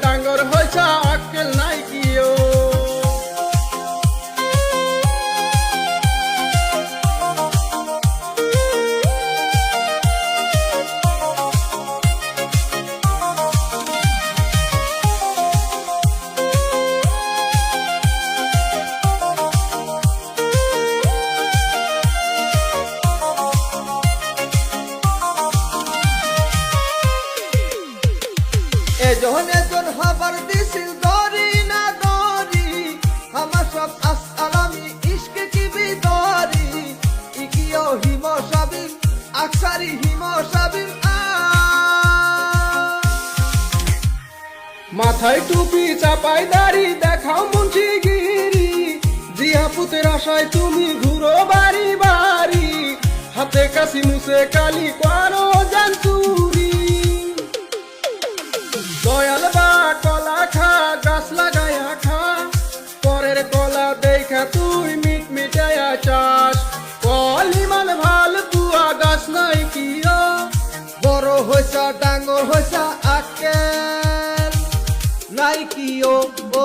ডাঙ্গর হইছা আক্কেল নাই কিও এজন এজন হবার দিছিল দরি না দরি আমার সব আসসালামি ইশকে কি বিদরি ইকিও হিম সাবিম আকসারি হিম সাবিম মাথায় টুপি চাপাই দাড়ি দেখাও মুন্সিগিরি জিয়া পুতের আশায় তুমি ঘুরো বাড়ি বাড়ি হাতে কাশি মুছে কালি করো জানতুরি দয়াল বা কলা খা গাছ লাগায়া খা পরের কলা দেখা তুই মিট মিটায়া চাস কলিমান ভাল পুয়া গাছ নাই কিও বড় হইছা ডাঙ্গর হইছা আক্কেল নাই কিও ও